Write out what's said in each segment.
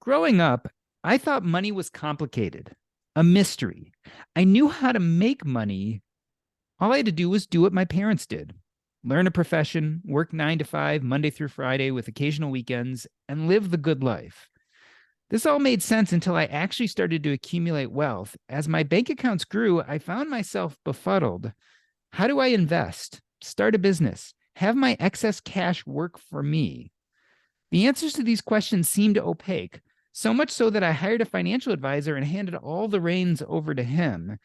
Growing up, I thought money was complicated, a mystery. I knew how to make money. All I had to do was do what my parents did: learn a profession, work 9 to 5, Monday through Friday with occasional weekends, and live the good life. This all made sense until I actually started to accumulate wealth. As my bank accounts grew, I found myself befuddled. How do I invest, start a business, have my excess cash work for me? The answers to these questions seemed opaque, so much so that I hired a financial advisor and handed all the reins over to him.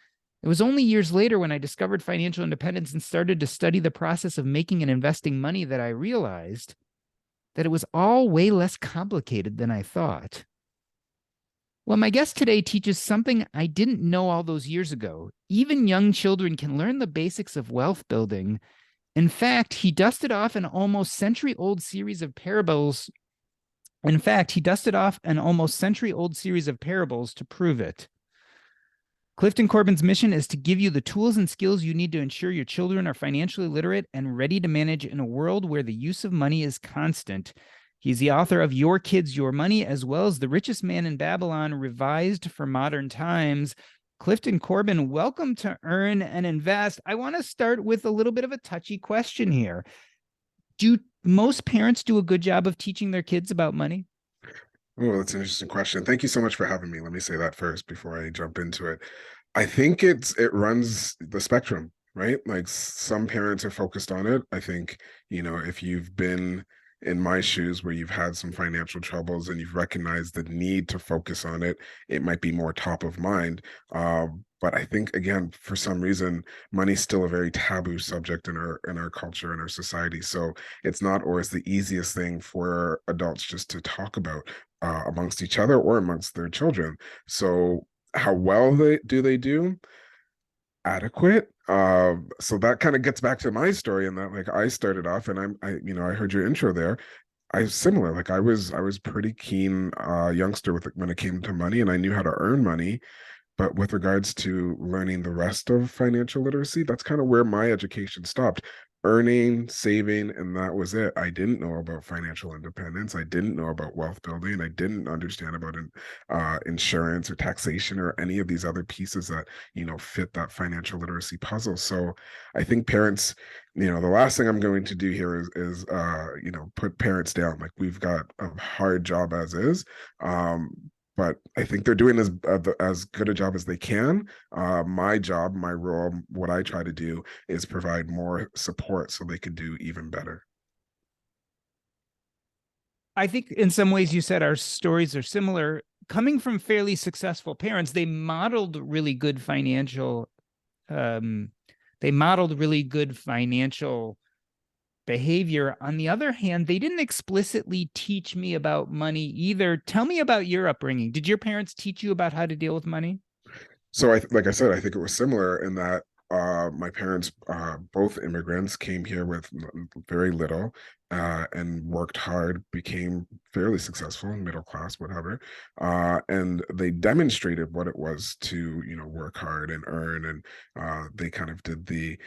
It was only years later, when I discovered financial independence and started to study the process of making and investing money, that I realized that it was all way less complicated than I thought. Well, my guest today teaches something I didn't know all those years ago. Even young children can learn the basics of wealth building. In fact, he dusted off an almost century-old series of parables. To prove it. Clifton Corbin's mission is to give you the tools and skills you need to ensure your children are financially literate and ready to manage in a world where the use of money is constant. He's the author of Your Kids, Your Money, as well as The Richest Man in Babylon, revised for modern times. Clifton Corbin, welcome to Earn and Invest. I want to start with a little bit of a touchy question here. Do most parents do a good job of teaching their kids about money? Oh, that's an interesting question. Thank you so much for having me. Let me say that first before I jump into it. I think it runs the spectrum, right? Like some parents are focused on it. I think, if you've been in my shoes where you've had some financial troubles and you've recognized the need to focus on it, it might be more top of mind. But I think again, for some reason, money's still a very taboo subject in our culture and our society. So it's not always the easiest thing for adults just to talk about amongst each other or amongst their children. So how well they do? Adequate. So that kind of gets back to my story, and that like I started off, and I heard your intro there. I was similar. Like I was pretty keen youngster with when it came to money, and I knew how to earn money. But with regards to learning the rest of financial literacy, that's kind of where my education stopped. Earning, saving, and that was it. I didn't know about financial independence. I didn't know about wealth building. I didn't understand about insurance or taxation or any of these other pieces that fit that financial literacy puzzle. So I think parents, the last thing I'm going to do here is put parents down. Like we've got a hard job as is. But I think they're doing as good a job as they can. My job, my role, what I try to do is provide more support so they can do even better. I think in some ways you said our stories are similar. Coming from fairly successful parents, um, they modeled really good financial behavior. On the other hand, they didn't explicitly teach me about money either. Tell me about your upbringing. Did your parents teach you about how to deal with money? So like I said, I think it was similar in that my parents, both immigrants, came here with very little and worked hard, became fairly successful, middle class, whatever. And they demonstrated what it was to, work hard and earn. And they kind of did the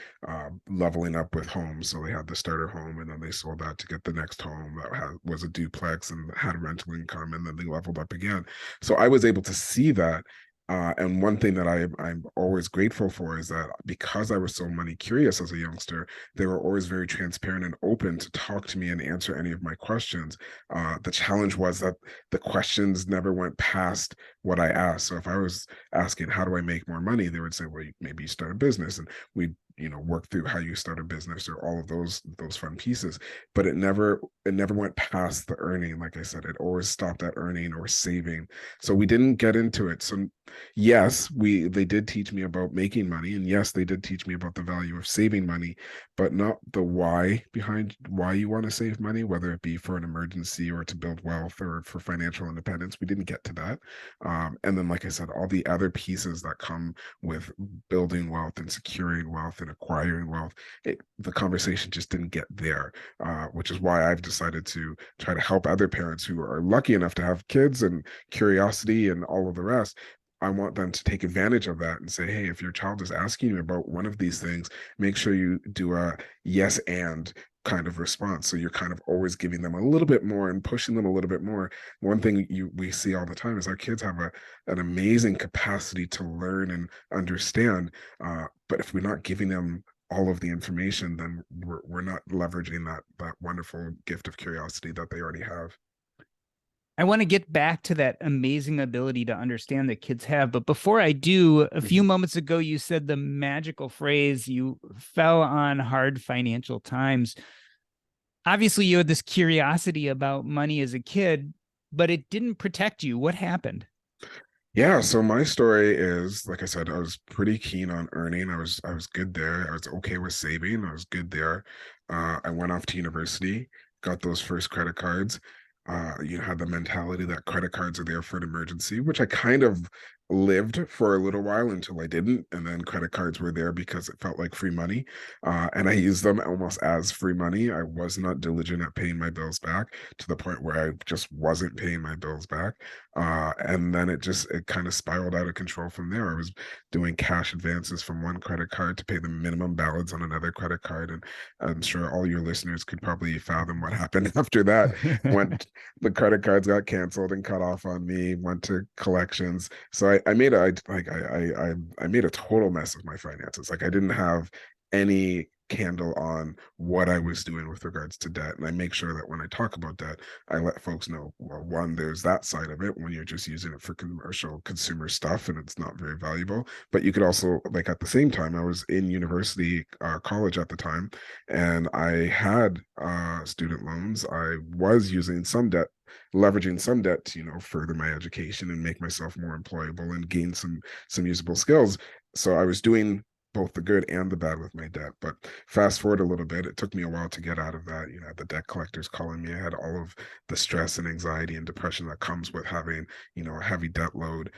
leveling up with homes. So they had the starter home, and then they sold that to get the next home that was a duplex and had rental income, and then they leveled up again. So I was able to see that. And one thing that I'm always grateful for is that because I was so money curious as a youngster, they were always very transparent and open to talk to me and answer any of my questions. The challenge was that the questions never went past what I asked. So if I was asking, how do I make more money? They would say, well, maybe you start a business, and we work through how you start a business or all of those fun pieces. But it never went past the earning. Like I said, it always stopped at earning or saving. So we didn't get into it. So yes, they did teach me about making money, and yes, they did teach me about the value of saving money, but not the why behind why you want to save money, whether it be for an emergency or to build wealth or for financial independence. We didn't get to that. And then, like I said, all the other pieces that come with building wealth and securing wealth and acquiring wealth, the conversation just didn't get there, which is why I've decided to try to help other parents who are lucky enough to have kids and curiosity and all of the rest. I want them to take advantage of that and say, hey, if your child is asking you about one of these things, make sure you do a yes and kind of response. So you're kind of always giving them a little bit more and pushing them a little bit more. One thing we see all the time is our kids have an amazing capacity to learn and understand. But if we're not giving them all of the information, then we're not leveraging that wonderful gift of curiosity that they already have. I want to get back to that amazing ability to understand that kids have. But before I do, a few moments ago, you said the magical phrase, you fell on hard financial times. Obviously, you had this curiosity about money as a kid, but it didn't protect you. What happened? Yeah, so my story is, like I said, I was pretty keen on earning. I was good there. I was okay with saving. I was good there. I went off to university, got those first credit cards. You had the mentality that credit cards are there for an emergency, which I kind of lived for a little while until I didn't. And then credit cards were there because it felt like free money. And I used them almost as free money. I was not diligent at paying my bills back to the point where I just wasn't paying my bills back. And then it kind of spiraled out of control from there. I was doing cash advances from one credit card to pay the minimum balance on another credit card. And I'm sure all your listeners could probably fathom what happened after that. When the credit cards got canceled and cut off on me, went to collections. So I made I made a total mess of my finances. Like I didn't have any candle on what I was doing with regards to debt. And I make sure that when I talk about debt, I let folks know, well, one, there's that side of it when you're just using it for commercial consumer stuff and it's not very valuable. But you could also, like at the same time, I was in university, college at the time, and I had student loans. I was using some debt, leveraging some debt to, further my education and make myself more employable and gain some usable skills. So I was doing both the good and the bad with my debt. But fast forward a little bit, it took me a while to get out of that. The debt collectors calling me. I had all of the stress and anxiety and depression that comes with having, a heavy debt load.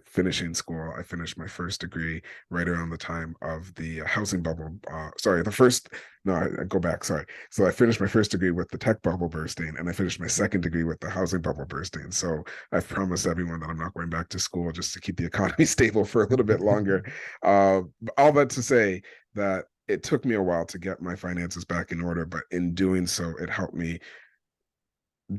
Finishing school, I finished my first degree right around the time of the housing bubble. Sorry, the first, no, I go back. Sorry. So I finished my first degree with the tech bubble bursting, and I finished my second degree with the housing bubble bursting. So I've promised everyone that I'm not going back to school just to keep the economy stable for a little bit longer. All that to say that it took me a while to get my finances back in order, but in doing so, it helped me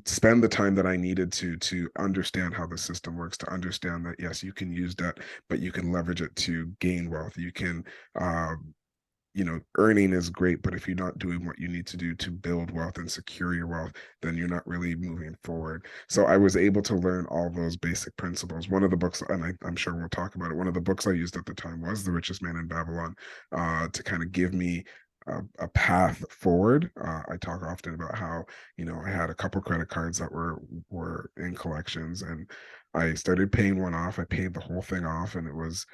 spend the time that I needed to understand how the system works, to understand that yes, you can use debt, but you can leverage it to gain wealth. You can earning is great, but if you're not doing what you need to do to build wealth and secure your wealth, then you're not really moving forward. So I was able to learn all those basic principles. One of the books, and I'm sure we'll talk about it, one of the books I used at the time was The Richest Man in Babylon, to kind of give me a path forward. I talk often about how, I had a couple credit cards that were in collections, and I started paying one off. I paid the whole thing off, and it was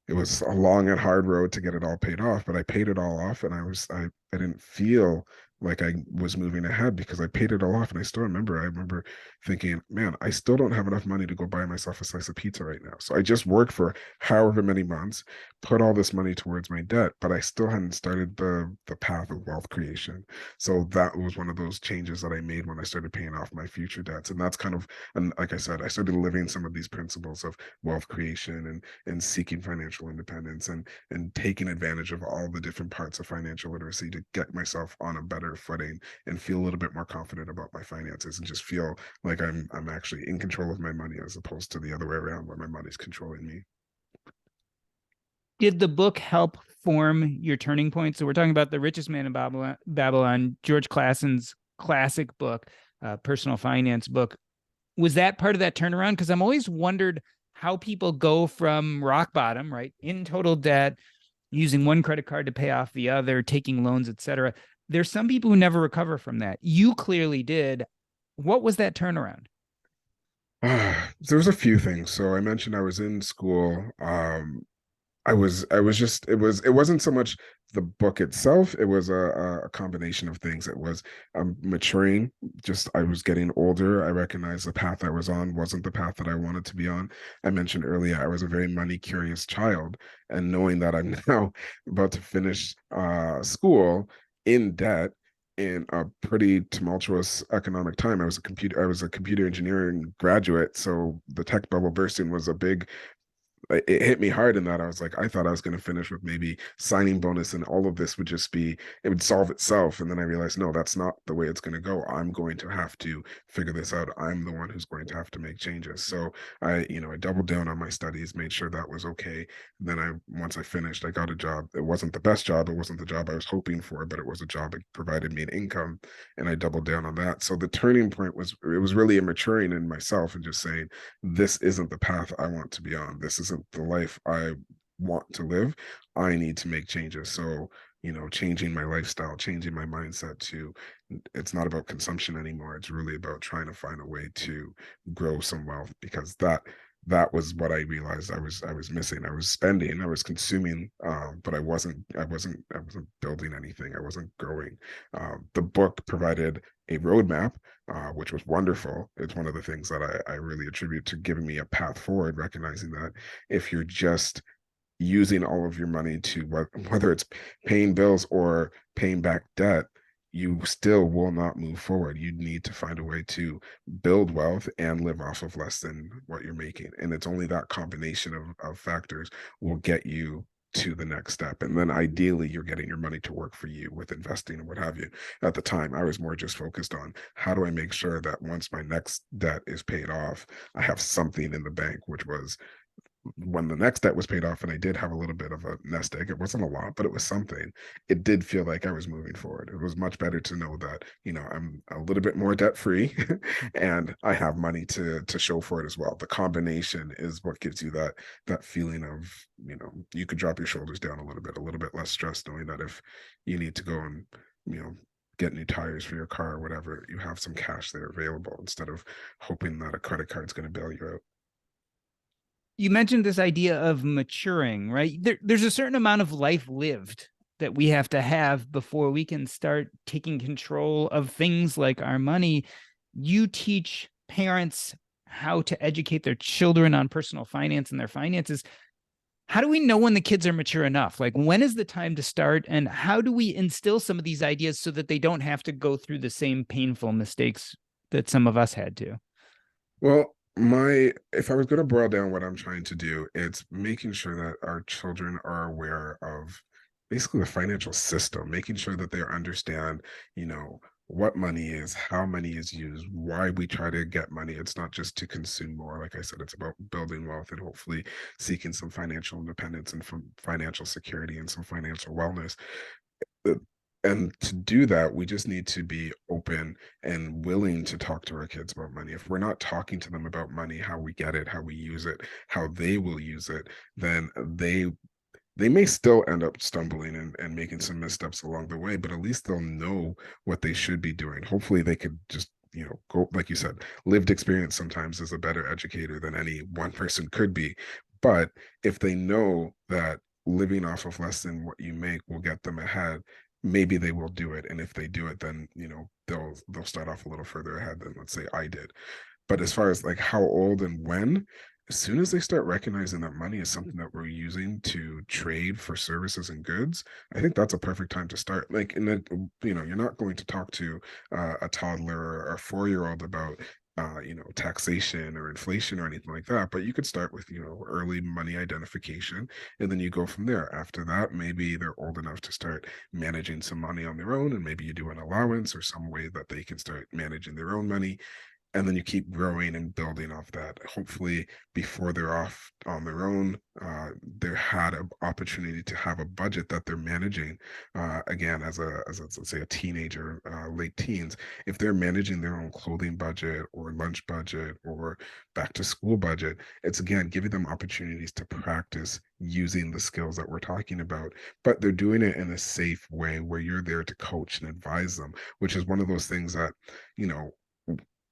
a long and hard road to get it all paid off, but I paid it all off, and I didn't feel like I was moving ahead because I paid it all off. And I remember thinking, man, I still don't have enough money to go buy myself a slice of pizza right now. So I just worked for however many months, put all this money towards my debt, but I still hadn't started the path of wealth creation. So that was one of those changes that I made when I started paying off my future debts. And that's kind of, and like I said, I started living some of these principles of wealth creation and seeking financial independence and taking advantage of all the different parts of financial literacy to get myself on a better footing and feel a little bit more confident about my finances and just feel like I'm actually in control of my money as opposed to the other way around where my money's controlling me. Did the book help form your turning point? So we're talking about The Richest Man in Babylon, George Clason's classic book, personal finance book. Was that part of that turnaround? Because I'm always wondered how people go from rock bottom, right, in total debt, using one credit card to pay off the other, taking loans, etc. There's some people who never recover from that. You clearly did. What was that turnaround? There was a few things. So I mentioned I was in school. I was just it wasn't so much the book itself. It was a combination of things. It was maturing. Just I was getting older. I recognized the path I was on wasn't the path that I wanted to be on. I mentioned earlier I was a very money curious child, and knowing that I'm now about to finish school in debt in a pretty tumultuous economic time. I was a computer engineering graduate, so the tech bubble bursting was a big it hit me hard in that I was like, I thought I was going to finish with maybe signing bonus and all of this would just be, it would solve itself. And then I realized, no, that's not the way it's going to go. I'm going to have to figure this out. I'm the one who's going to have to make changes. So I doubled down on my studies, made sure that was okay. And then once I finished, I got a job. It wasn't the best job. It wasn't the job I was hoping for, but it was a job that provided me an income, and I doubled down on that. So the turning point it was really a maturing in myself and just saying, this isn't the path I want to be on. This isn't the life I want to live. I need to make changes. So, changing my lifestyle, changing my mindset to it's not about consumption anymore. It's really about trying to find a way to grow some wealth, because that was what I realized I was missing. I was spending, I was consuming, but I wasn't building anything. I wasn't growing. The book provided a roadmap, which was wonderful. It's one of the things that I really attribute to giving me a path forward, recognizing that if you're just using all of your money to whether it's paying bills or paying back debt, you still will not move forward. You need to find a way to build wealth and live off of less than what you're making. And it's only that combination of factors will get you to the next step. And then ideally, you're getting your money to work for you with investing and what have you. At the time, I was more just focused on how do I make sure that once my next debt is paid off, I have something in the bank, which was when the next debt was paid off and I did have a little bit of a nest egg. It wasn't a lot, but it was something. It did feel like I was moving forward. It was much better to know that, I'm a little bit more debt free and I have money to show for it as well. The combination is what gives you that feeling of, you could drop your shoulders down a little bit less stress, knowing that if you need to go and, get new tires for your car or whatever, you have some cash there available instead of hoping that a credit card's going to bail you out. You mentioned this idea of maturing, right? There's a certain amount of life lived that we have to have before we can start taking control of things like our money. You teach parents how to educate their children on personal finance and their finances. How do we know when the kids are mature enough? Like, when is the time to start? And how do we instill some of these ideas so that they don't have to go through the same painful mistakes that some of us had to? Well, if I was going to boil down what I'm trying to do, it's making sure that our children are aware of basically the financial system, making sure that they understand, what money is, how money is used, why we try to get money. It's not just to consume more. Like I said, it's about building wealth and hopefully seeking some financial independence and from financial security and some financial wellness. uh, and to do that, we just need to be open and willing to talk to our kids about money. If we're not talking to them about money, how we get it, how we use it, how they will use it, then they may still end up stumbling and making some missteps along the way, but at least they'll know what they should be doing. Hopefully they could just, go, like you said, lived experience sometimes is a better educator than any one person could be. But if they know that living off of less than what you make will get them ahead, maybe they will do it. And if they do it, then they'll start off a little further ahead than, let's say, I did. But as far as like how old and when, as soon as they start recognizing that money is something that we're using to trade for services and goods, I think that's a perfect time to start. Like, in that, you're not going to talk to a toddler or a 4-year-old about taxation or inflation or anything like that. But you could start with, early money identification, and then you go from there. After that, maybe they're old enough to start managing some money on their own, and maybe you do an allowance or some way that they can start managing their own money, and then you keep growing and building off that. Hopefully, before they're off on their own, they had an opportunity to have a budget that they're managing. Again, as let's say a teenager, late teens, if they're managing their own clothing budget or lunch budget or back to school budget, it's again giving them opportunities to practice using the skills that we're talking about, but they're doing it in a safe way where you're there to coach and advise them, which is one of those things that, you know,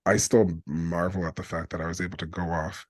I still marvel at the fact that I was able to go off,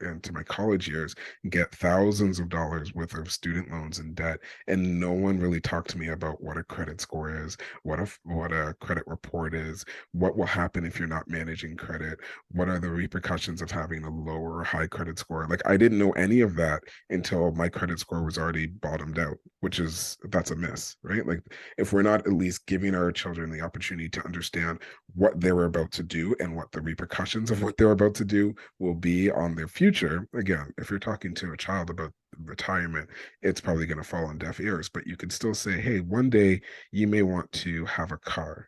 into my college years and get thousands of dollars worth of student loans and debt, and no one really talked to me about what a credit score is, what a credit report is, what will happen if you're not managing credit, what are the repercussions of having a low or high credit score. Like, I didn't know any of that until my credit score was already bottomed out, that's a miss, right? Like, if we're not at least giving our children the opportunity to understand what their were about to do and what the repercussions of what they were about to do will be on their future. Again, if you're talking to a child about retirement, it's probably going to fall on deaf ears, but you could still say, hey, one day you may want to have a car,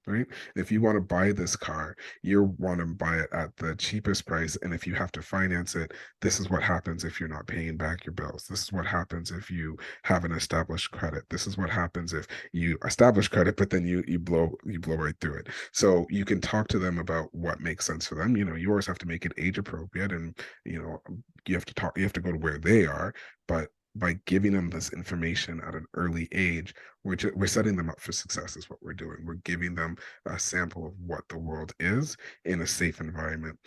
right? If you want to buy this car, you want to buy it at the cheapest price. And if you have to finance it, this is what happens if you're not paying back your bills. This is what happens if you have an established credit. This is what happens if you establish credit, but then you blow right through it. So you can talk to them about what makes sense for them. You always have to make it age appropriate, and you have to go to where they are, but by giving them this information at an early age, we're setting them up for success is what we're doing. We're giving them a sample of what the world is in a safe environment.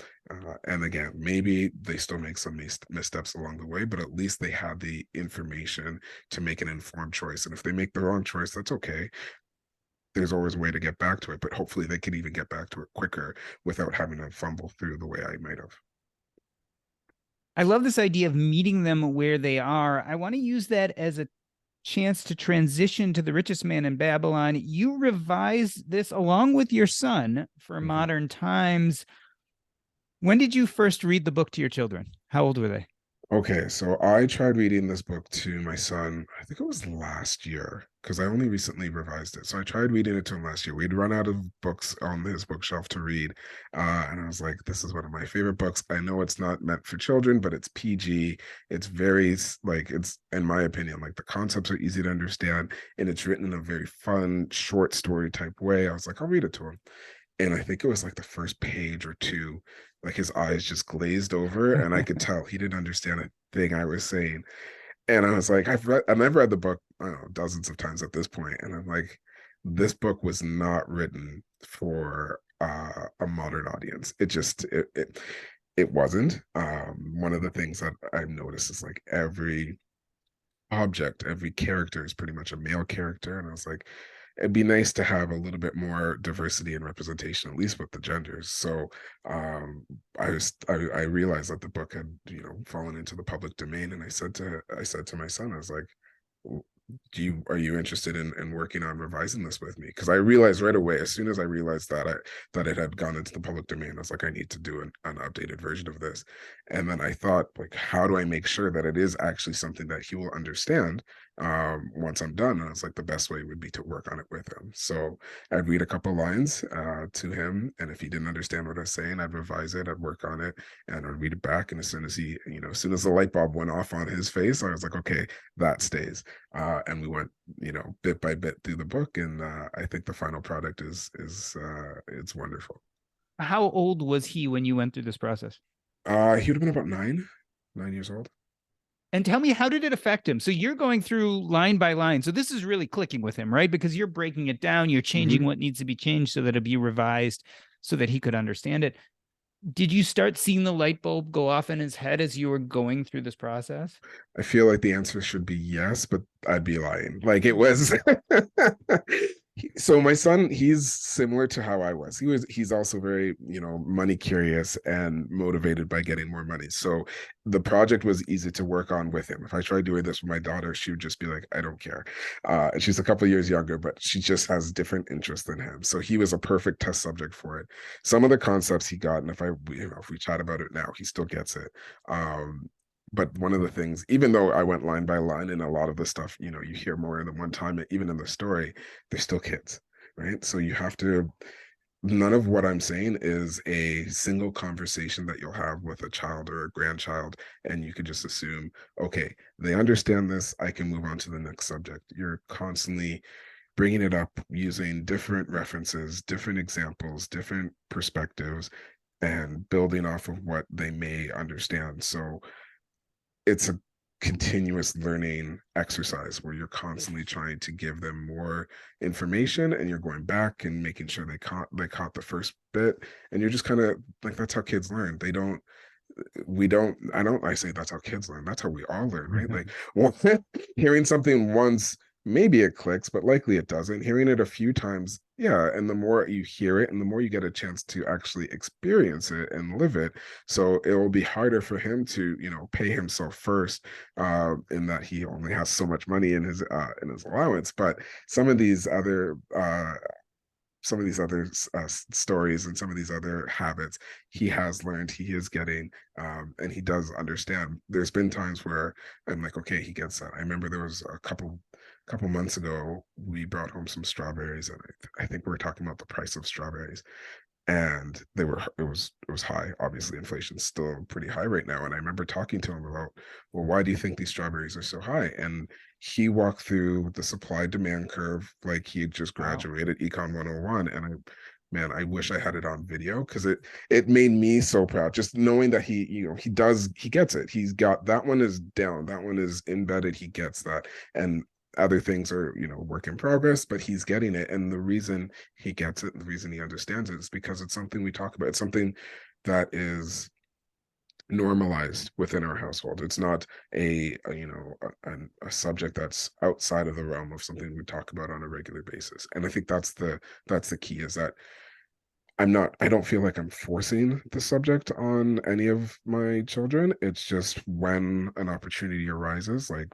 And again, maybe they still make some missteps along the way, but at least they have the information to make an informed choice. And if they make the wrong choice, that's okay. There's always a way to get back to it, but hopefully they can even get back to it quicker without having to fumble through the way I might have. I love this idea of meeting them where they are. I want to use that as a chance to transition to The Richest Man in Babylon. You revised this along with your son for modern times. When did you first read the book to your children? How old were they? Okay, so I tried reading this book to my son, I think it was last year, because I only recently revised it. So I tried reading it to him last year. We'd run out of books on his bookshelf to read. And I was like, this is one of my favorite books. I know it's not meant for children, but it's PG. It's very, like, it's, in my opinion, like the concepts are easy to understand, and it's written in a very fun, short story type way. I was like, I'll read it to him. And I think it was like the first page or two, like his eyes just glazed over, and I could tell he didn't understand a thing I was saying. And I was like, I've read the book, I don't know, dozens of times at this point, and I'm like, this book was not written for a modern audience. It wasn't. One of the things that I've noticed is like every object, every character is pretty much a male character, and I was like, it'd be nice to have a little bit more diversity and representation, at least with the genders. So I realized that the book had fallen into the public domain, and I said to my son, I was like, are you interested in working on revising this with me? Because I realized right away, as soon as I realized that it had gone into the public domain, I was like, I need to do an updated version of this. And then I thought, like, how do I make sure that it is actually something that he will understand once I'm done? And it's like the best way would be to work on it with him. So I'd read a couple lines to him, and if he didn't understand what I was saying, I'd revise it, I'd work on it, and I'd read it back. And as soon as as soon as the light bulb went off on his face, I was like, okay, that stays. And we went, bit by bit through the book, and I think the final product is it's wonderful. How old was he when you went through this process? He would have been about 9 years old. And tell me, how did it affect him? So you're going through line by line. So this is really clicking with him, right? Because you're breaking it down, you're changing what needs to be changed so that it'll be revised so that he could understand it. Did you start seeing the light bulb go off in his head as you were going through this process? I feel like the answer should be yes, but I'd be lying. Like it was. So my son, he's similar to how I was. He's also very, money curious and motivated by getting more money. So the project was easy to work on with him. If I tried doing this with my daughter, she would just be like, I don't care. She's a couple of years younger, but she just has different interests than him. So he was a perfect test subject for it. Some of the concepts he got, and if we chat about it now, he still gets it. But one of the things, even though I went line by line and a lot of the stuff, you hear more than one time, even in the story, they're still kids, right? So you have to, none of what I'm saying is a single conversation that you'll have with a child or a grandchild, and you could just assume, okay, they understand this, I can move on to the next subject. You're constantly bringing it up using different references, different examples, different perspectives, and building off of what they may understand. So it's a continuous learning exercise where you're constantly trying to give them more information, and you're going back and making sure they caught the first bit, and you're just kind of like, that's how kids learn. They don't we don't I say that's how kids learn, that's how we all learn, right? Like, well, hearing something once, maybe it clicks, but likely it doesn't. Hearing it a few times, yeah, and the more you hear it and the more you get a chance to actually experience it and live it, so it will be harder for him to pay himself first, in that he only has so much money in his allowance. But some of these other some of these other stories and some of these other habits, he has learned, he is getting, and he does understand. There's been times where I'm like, okay, he gets that. I remember there was a couple months ago, we brought home some strawberries, and I think we were talking about the price of strawberries, and it was high. Obviously, inflation's still pretty high right now. And I remember talking to him about, well, why do you think these strawberries are so high? And he walked through the supply demand curve like he had just Wow. graduated Econ 101. And man, I wish I had it on video, because it made me so proud just knowing that he gets it. He's got that one is down, that one is embedded, he gets that. And other things are, work in progress, but he's getting it. And the reason he gets it, the reason he understands it, is because it's something we talk about. It's something that is normalized within our household. It's not a subject that's outside of the realm of something we talk about on a regular basis. And I think that's the key, is that I don't feel like I'm forcing the subject on any of my children. It's just when an opportunity arises, like,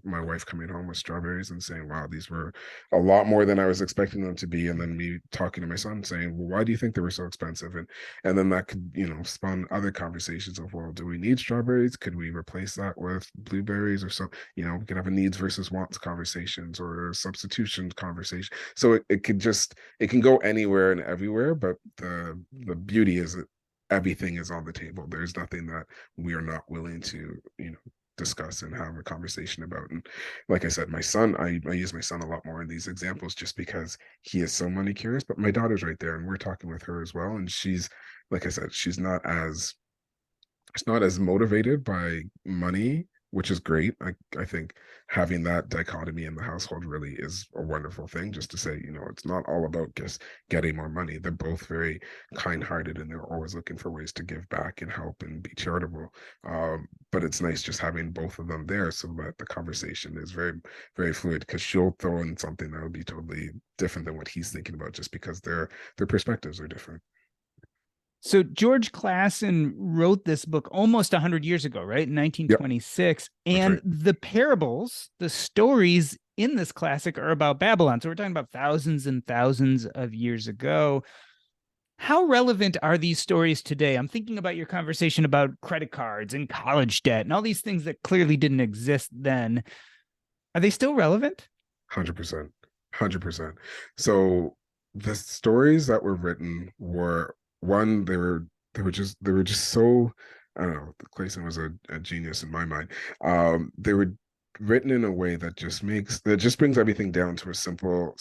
my wife coming home with strawberries and saying, wow, these were a lot more than I was expecting them to be. And then me talking to my son saying, well, why do you think they were so expensive? And then that could, spawn other conversations of, well, do we need strawberries? Could we replace that with blueberries or something? We could have a needs versus wants conversations or a substitution conversation. So it can go anywhere and everywhere, but the beauty is that everything is on the table. There's nothing that we are not willing to, discuss and have a conversation about. And like I said, my son, I use my son a lot more in these examples just because he is so money curious, but my daughter's right there and we're talking with her as well. And she's, like I said, she's not as motivated by money, which is great. I think having that dichotomy in the household really is a wonderful thing, just to say, it's not all about just getting more money. They're both very kind-hearted and they're always looking for ways to give back and help and be charitable. But it's nice just having both of them there so that the conversation is very, very fluid, because she'll throw in something that would be totally different than what he's thinking about, just because their perspectives are different. So George Clason wrote this book almost 100 years ago, right? In Yep, 1926. that's And right. the parables, the stories in this classic are about Babylon. So we're talking about thousands and thousands of years ago. How relevant are these stories today? I'm thinking about your conversation about credit cards and college debt and all these things that clearly didn't exist then. Are they still relevant? 100%. 100%. So the stories that were written were, one, they were just so, I don't know, Clayson was a genius in my mind. They were written in a way that just brings everything down to a simple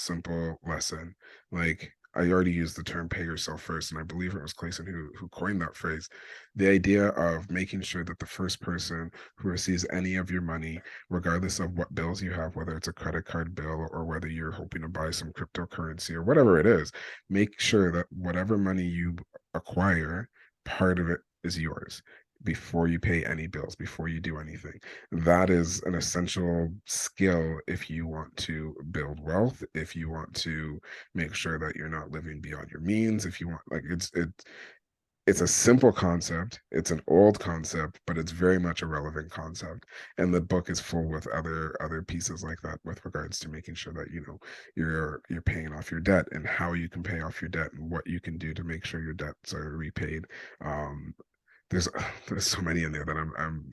lesson. Like, I already used the term pay yourself first, and I believe it was Clayson who coined that phrase. The idea of making sure that the first person who receives any of your money, regardless of what bills you have, whether it's a credit card bill or whether you're hoping to buy some cryptocurrency or whatever it is, make sure that whatever money you acquire, part of it is yours before you pay any bills, before you do anything. That is an essential skill if you want to build wealth, if you want to make sure that you're not living beyond your means, if you want, like, it's a simple concept, it's an old concept, but it's very much a relevant concept. And the book is full with other pieces like that, with regards to making sure that, you're paying off your debt, and how you can pay off your debt, and what you can do to make sure your debts are repaid. um there's there's so many in there that I'm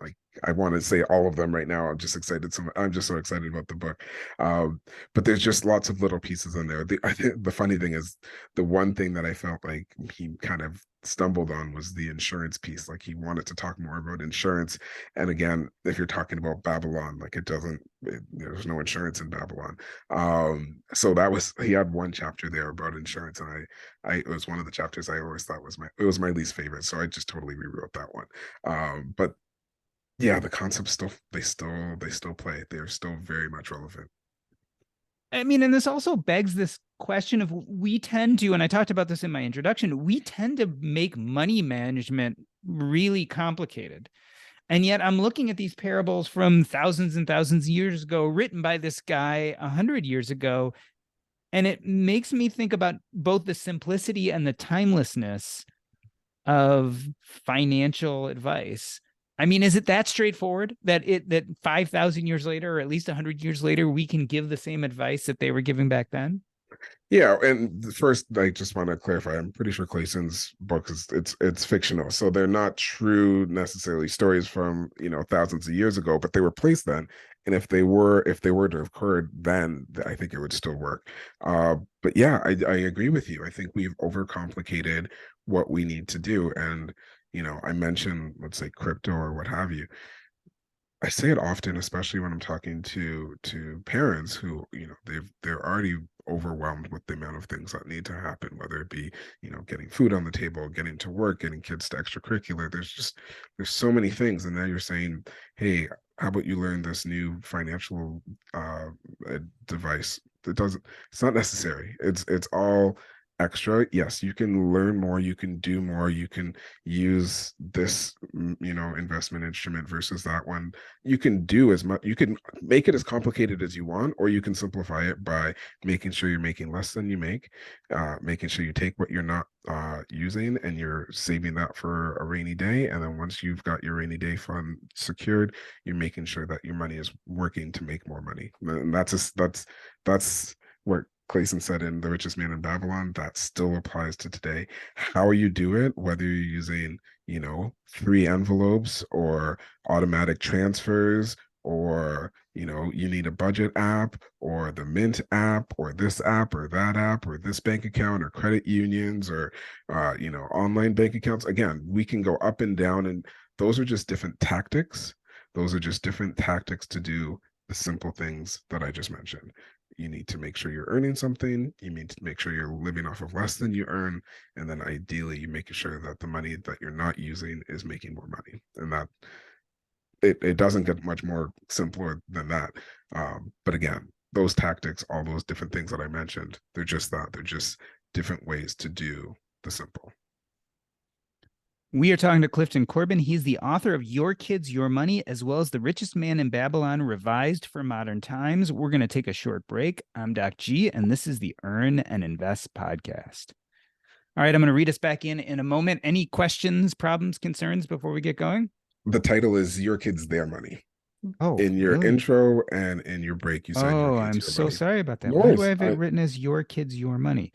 like, I want to say all of them right now. I'm just so excited about the book. um but there's just lots of little pieces in there. I think the funny thing is, the one thing that I felt like he kind of stumbled on was the insurance piece. Like, he wanted to talk more about insurance, and again, if you're talking about Babylon, like, there's no insurance in Babylon. So he had one chapter there about insurance, and it was one of the chapters I always thought was my least favorite. So I just totally rewrote that one. But yeah, the concepts they still play. They're still very much relevant. I mean, and this also begs this question of, we tend to, and I talked about this in my introduction, we tend to make money management really complicated. And yet I'm looking at these parables from thousands and thousands of years ago, written by this guy 100 years ago. And it makes me think about both the simplicity and the timelessness of financial advice. I mean, is it that straightforward that 5,000 years later, or at least 100 years later, we can give the same advice that they were giving back then? Yeah, and first, I just want to clarify. I'm pretty sure Clayton's book is it's fictional, so they're not true necessarily stories from thousands of years ago, but they were placed then. And if they were to have occurred then, I think it would still work. But yeah, I agree with you. I think we've overcomplicated what we need to do, and I mentioned, let's say, crypto or what have you. I say it often, especially when I'm talking to parents who, they're already overwhelmed with the amount of things that need to happen, whether it be, getting food on the table, getting to work, getting kids to extracurricular. There's so many things. And now you're saying, hey, how about you learn this new financial device? It's not necessary. It's all extra. Yes, you can learn more, you can do more, you can use this, investment instrument versus that one. You can do as much, you can make it as complicated as you want, or you can simplify it by making sure you're making less than you make, making sure you take what you're not using and you're saving that for a rainy day. And then once you've got your rainy day fund secured, you're making sure that your money is working to make more money. And that's what Clayson said in The Richest Man in Babylon. That still applies to today. How you do it, whether you're using, three envelopes or automatic transfers, or you need a budget app or the Mint app or this app or that app or this bank account or credit unions or online bank accounts. Again, we can go up and down, and those are just different tactics. Those are just different tactics to do the simple things that I just mentioned. You need to make sure you're earning something. You need to make sure you're living off of less than you earn. And then ideally, you making sure that the money that you're not using is making more money. And that it doesn't get much more simpler than that. But again, those tactics, all those different things that I mentioned, they're just that. They're just different ways to do the simple. We are talking to Clifton Corbin. He's the author of Your Kids, Your Money, as well as The Richest Man in Babylon, revised for modern times. We're going to take a short break. I'm Doc G, and this is the Earn and Invest podcast. All right, I'm going to read us back in a moment. Any questions, problems, concerns before we get going? The title is Your Kids, Their Money. Oh, In your really? intro and in your break, you said Your Oh, Kids, I'm Your so Money. sorry about that. No Why do I worries. have it written as Your Kids, Your Money?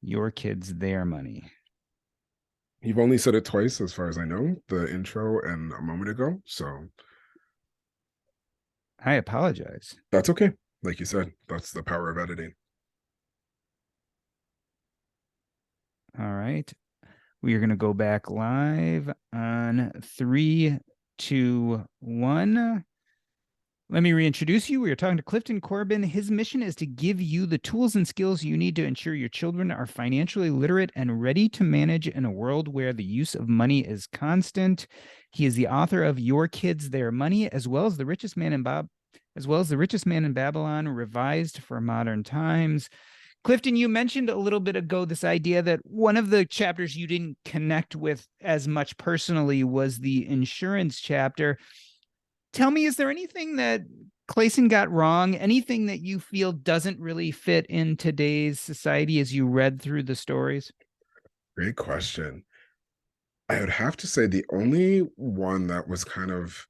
Your Kids, Their Money. You've only said it twice, as far as I know, the intro and a moment ago. So I apologize. that's okay. Like you said, that's the power of editing. All right. We are going to go back live on 3, 2, 1. Let me reintroduce you. We are talking to Clifton Corbin. His mission is to give you the tools and skills you need to ensure your children are financially literate and ready to manage in a world where the use of money is constant. He is the author of Your Kids, Their Money, as well as The Richest Man in Babylon, revised for modern times. Clifton, you mentioned a little bit ago this idea that one of the chapters you didn't connect with as much personally was the insurance chapter. Tell me, is there anything that Clayson got wrong? Anything that you feel doesn't really fit in today's society as you read through the stories? Great question. I would have to say the only one that was kind of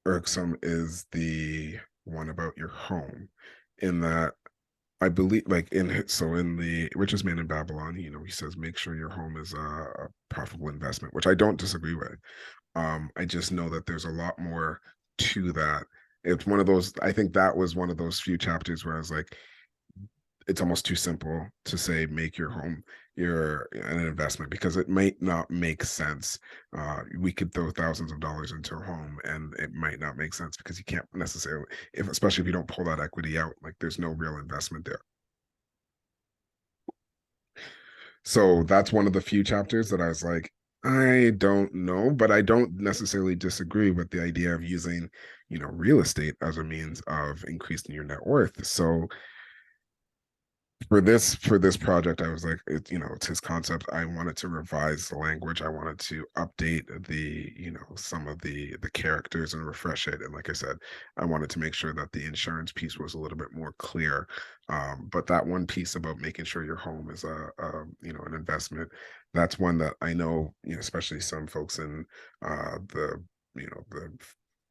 irksome is the one about your home, in that I believe, like in the Richest Man in Babylon, he says make sure your home is a profitable investment, which I don't disagree with. I just know that there's a lot more to that. It's one of those. I think that was one of those few chapters where I was like, it's almost too simple to say make your home your an investment, because it might not make sense. We could throw thousands of dollars into a home and it might not make sense because you can't necessarily, especially if you don't pull that equity out, like there's no real investment there. So that's one of the few chapters that I was like, I don't know, but I don't necessarily disagree with the idea of using, real estate as a means of increasing your net worth. So for this project, I was like, it's his concept. I wanted to revise the language. I wanted to update the, some of the characters and refresh it. And like I said, I wanted to make sure that the insurance piece was a little bit more clear. But that one piece about making sure your home is an investment, that's one that I know, especially some folks in the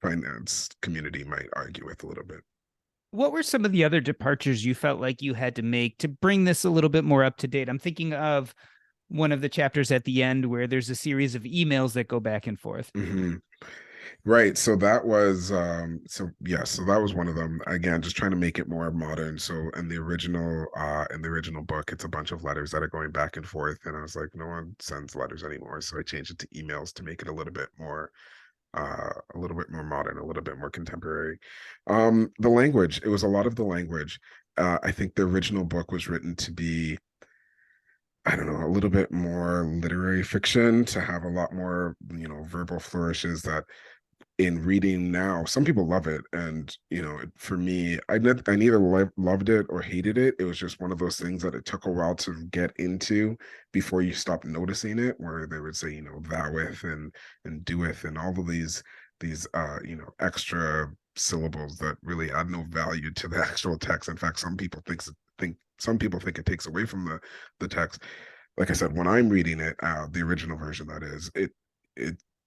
finance community might argue with a little bit. What were some of the other departures you felt like you had to make to bring this a little bit more up to date? I'm thinking of one of the chapters at the end where there's a series of emails that go back and forth. Mm-hmm. Right. So that was so yeah, so that was one of them. Again, just trying to make it more modern. So in the original book, it's a bunch of letters that are going back and forth. And I was like, no one sends letters anymore. So I changed it to emails to make it a little bit more modern, a little bit more contemporary. The language, it was a lot of the language. I think the original book was written to be, I don't know, a little bit more literary fiction, to have a lot more, verbal flourishes that in reading now, some people love it, and for me, I neither loved it or hated it. It was just one of those things that it took a while to get into before you stop noticing it, where they would say, thoueth and doeth and all of these extra syllables that really add no value to the actual text. In fact, some people think it takes away from the text. Like I said, when I'm reading it, the original version, that is, it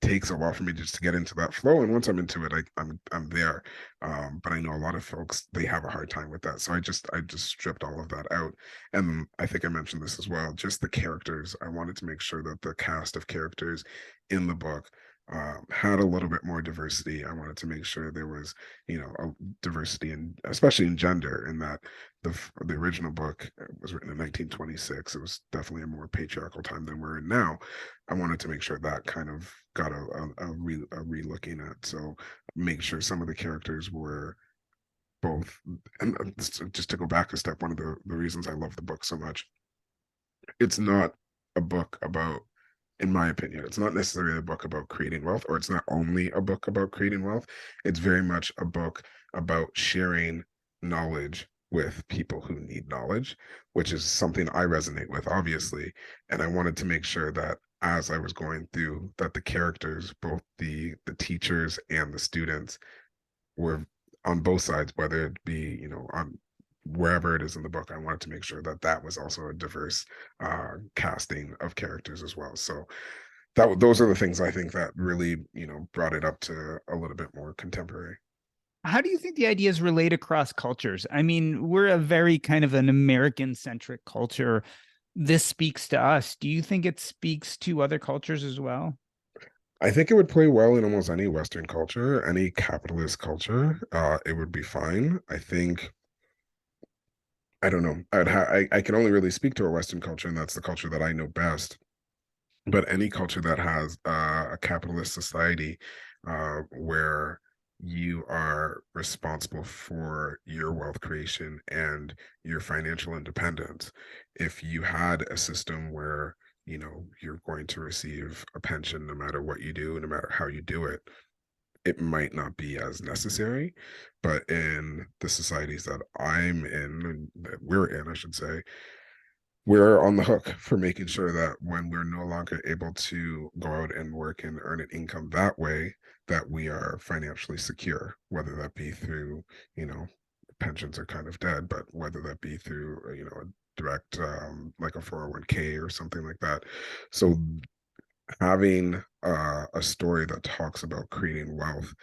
takes a while for me just to get into that flow. And once I'm into it, I'm there. But I know a lot of folks, they have a hard time with that. So I just stripped all of that out. And I think I mentioned this as well. Just the characters. I wanted to make sure that the cast of characters in the book had a little bit more diversity. I wanted to make sure there was, a diversity, and especially in gender, in that the original book was written in 1926. It was definitely a more patriarchal time than we're in now. I wanted to make sure that kind of got a re-looking at. So make sure some of the characters were both, and just to go back a step, one of the reasons I love the book so much, it's not a book about, in my opinion, it's not necessarily a book about creating wealth, or it's not only a book about creating wealth. It's very much a book about sharing knowledge with people who need knowledge, which is something I resonate with, obviously. And I wanted to make sure that as I was going through, that the characters, both the teachers and the students, were on both sides, whether it be, on wherever it is in the book. I wanted to make sure that that was also a diverse casting of characters as well. So those are the things I think that really, brought it up to a little bit more contemporary. How do you think the ideas relate across cultures? I mean, we're a very kind of an American centric culture. This speaks to us. Do you think it speaks to other cultures as well? I think it would play well in almost any Western culture, any capitalist culture. It would be fine. I think, I don't know. I can only really speak to a Western culture, and that's the culture that I know best. But any culture that has a capitalist society, where you are responsible for your wealth creation and your financial independence, if you had a system where you're going to receive a pension no matter what you do, no matter how you do it, it might not be as necessary. But in the societies that I'm in, and that we're in, I should say, we're on the hook for making sure that when we're no longer able to go out and work and earn an income that way, that we are financially secure, whether that be through, you know, pensions are kind of dead, but whether that be through, a direct, like a 401k or something like that. So having a story that talks about creating wealth,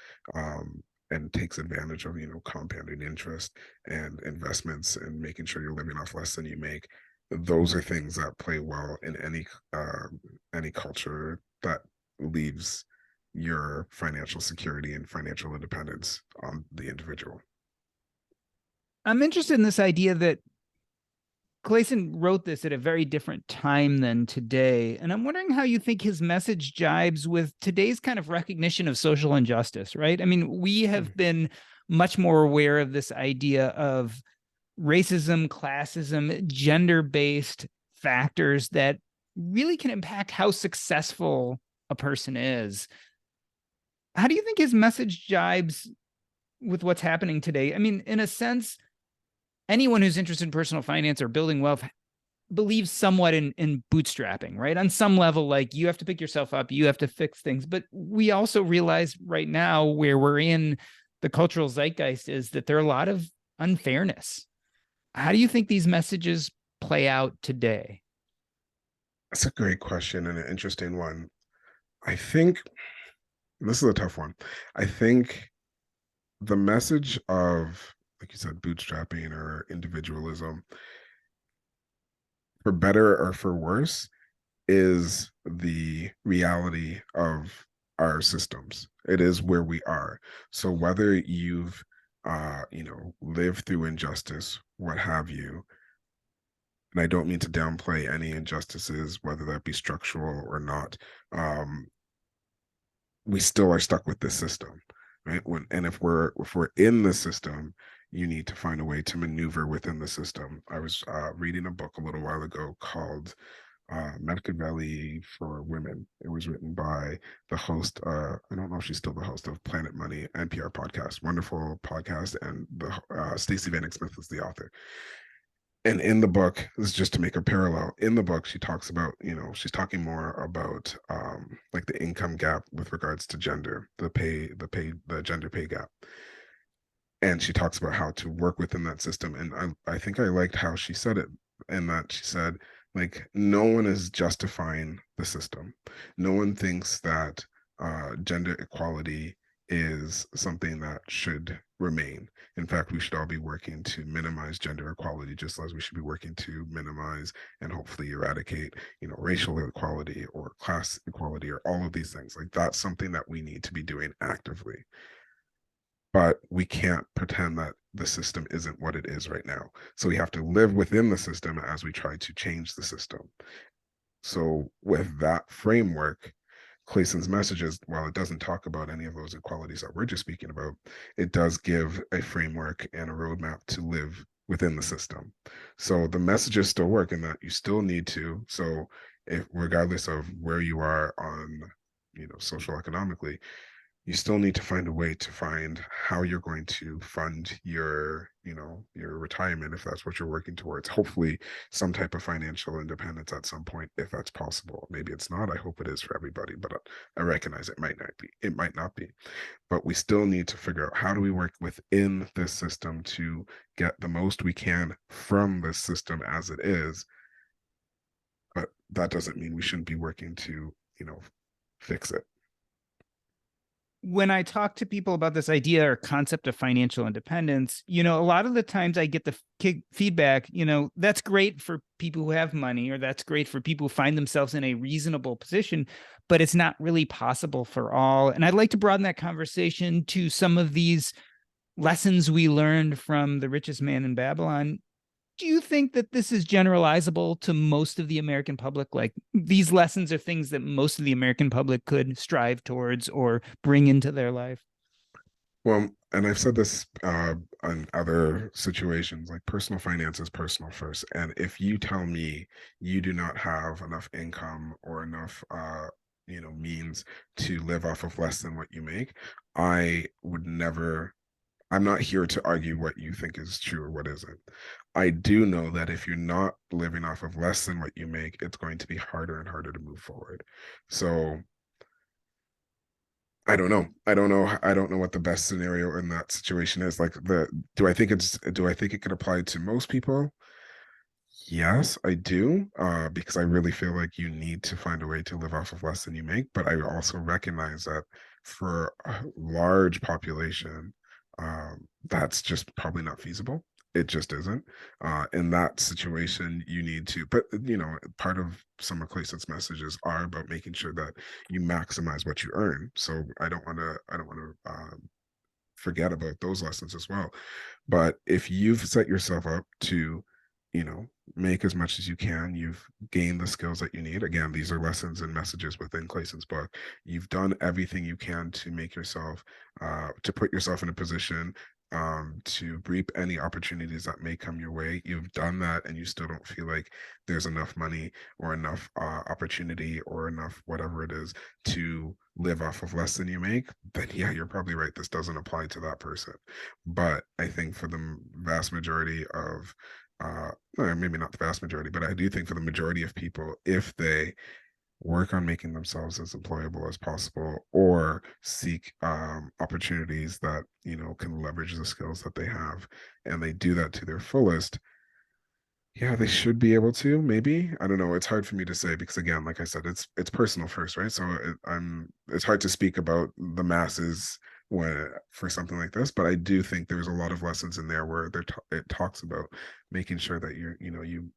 and takes advantage of compounding interest and investments and making sure you're living off less than you make, those are things that play well in any culture that leaves your financial security and financial independence on the individual. I'm interested in this idea that Clayson wrote this at a very different time than today. And I'm wondering how you think his message jibes with today's kind of recognition of social injustice, right? I mean, we have been much more aware of this idea of racism, classism, gender based factors that really can impact how successful a person is. How do you think his message jibes with what's happening today? I mean, in a sense, anyone who's interested in personal finance or building wealth believes somewhat in bootstrapping, right? On some level, like you have to pick yourself up, you have to fix things. But we also realize right now where we're in the cultural zeitgeist is that there are a lot of unfairness. How do you think these messages play out today? That's a great question and an interesting one. I think this is a tough one. I think the message of like you said, bootstrapping or individualism, for better or for worse, is the reality of our systems. It is where we are. So whether you've lived through injustice, what have you, and I don't mean to downplay any injustices, whether that be structural or not, um, we still are stuck with this system, right? And if we're in the system, you need to find a way to maneuver within the system. I was reading a book a little while ago called Machiavelli for Women. It was written by the host. I don't know if she's still the host of Planet Money NPR podcast, wonderful podcast, and the Stacey Vanek Smith is the author. And in the book, this is just to make a parallel. In the book, she talks about, she's talking more about like the income gap with regards to gender, the gender pay gap, and she talks about how to work within that system. And I think I liked how she said it, and that she said, like, no one is justifying the system. No one thinks that gender equality is something that should remain. In fact, we should all be working to minimize gender equality, just as we should be working to minimize and hopefully eradicate, racial equality or class equality or all of these things. Like, that's something that we need to be doing actively, but we can't pretend that the system isn't what it is right now. So we have to live within the system as we try to change the system. So with that framework, Cleyson's messages, while it doesn't talk about any of those equalities that we're just speaking about, it does give a framework and a roadmap to live within the system. So the messages still work in that you still need to. So if regardless of where you are on, social economically, you still need to find a way to find how you're going to fund your retirement, if that's what you're working towards. Hopefully some type of financial independence at some point, if that's possible. Maybe it's not. I hope it is for everybody, but I recognize it might not be. But we still need to figure out, how do we work within this system to get the most we can from this system as it is. But that doesn't mean we shouldn't be working to fix it. When I talk to people about this idea or concept of financial independence, a lot of the times I get the feedback, that's great for people who have money, or that's great for people who find themselves in a reasonable position, but it's not really possible for all. And I'd like to broaden that conversation to some of these lessons we learned from The Richest Man in Babylon. Do you think that this is generalizable to most of the American public? Like, these lessons are things that most of the American public could strive towards or bring into their life? Well, and I've said this in other situations, like, personal finance is personal first. And if you tell me you do not have enough income or enough, means to live off of less than what you make, I would never. I'm not here to argue what you think is true or what isn't. I do know that if you're not living off of less than what you make, it's going to be harder and harder to move forward. So I don't know. I don't know. I don't know what the best scenario in that situation is. Like, do I think it could apply to most people? Yes, I do. Because I really feel like you need to find a way to live off of less than you make. But I also recognize that for a large population, that's just probably not feasible. It just isn't. In that situation, you need to, but part of some of Clayton's messages are about making sure that you maximize what you earn. So I don't want to forget about those lessons as well. But if you've set yourself up to, you know, make as much as you can, you've gained the skills that you need. Again, these are lessons and messages within Clayton's book. You've done everything you can to make yourself, to put yourself in a position to reap any opportunities that may come your way. You've done that, and you still don't feel like there's enough money or enough opportunity or enough whatever it is to live off of less than you make, then yeah, you're probably right. This doesn't apply to that person. But I think for the vast majority of, maybe not the vast majority, but I do think for the majority of people, if they work on making themselves as employable as possible, or seek opportunities that can leverage the skills that they have, and they do that to their fullest, yeah, they should be able to. Maybe, I don't know. It's hard for me to say because, again, like I said, it's personal first, right? So it's hard to speak about the masses for something like this. But I do think there's a lot of lessons in there where it talks about making sure that you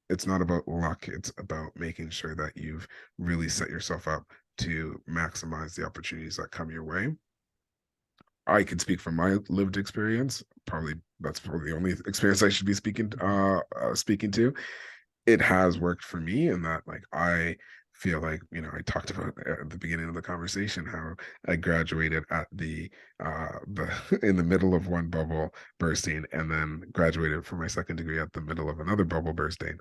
it's not about luck. It's about making sure that you've really set yourself up to maximize the opportunities that come your way. I can speak from my lived experience. Probably that's probably the only experience I should be speaking to. It has worked for me in that like I feel like I talked about at the beginning of the conversation how I graduated at the in the middle of one bubble bursting and then graduated for my second degree at the middle of another bubble bursting.